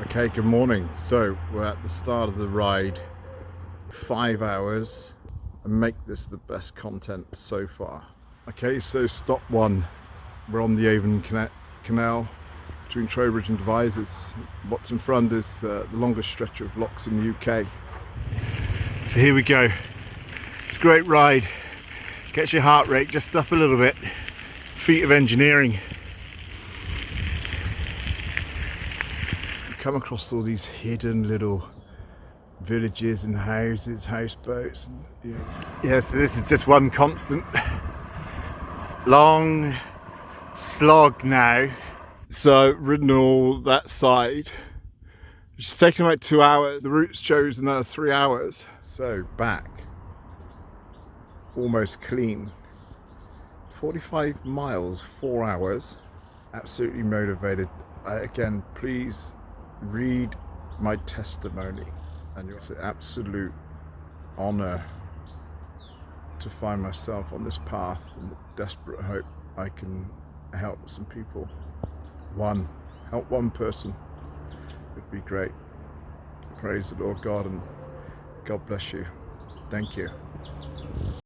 Okay, good morning. So we're at the start of the ride, 5 hours, and make this the best content so far. Okay, so stop one. We're on the Avon canal between Trowbridge and Devizes. What's in front is the longest stretch of locks in the UK. So here we go. It's a great ride. Gets your heart rate just up a little bit. Feat of engineering. Come across all these hidden little villages and houses, houseboats. Yeah, so this is just one constant long slog now. So ridden all that side. It's taken about 2 hours. The route's chosen another 3 hours. So back, almost clean. 45 miles, 4 hours. Absolutely motivated. Again, please read my testimony, and it's an absolute honor to find myself on this path and desperate hope I can help some people. Help one person would be great. Praise the Lord God, and God bless you. Thank you.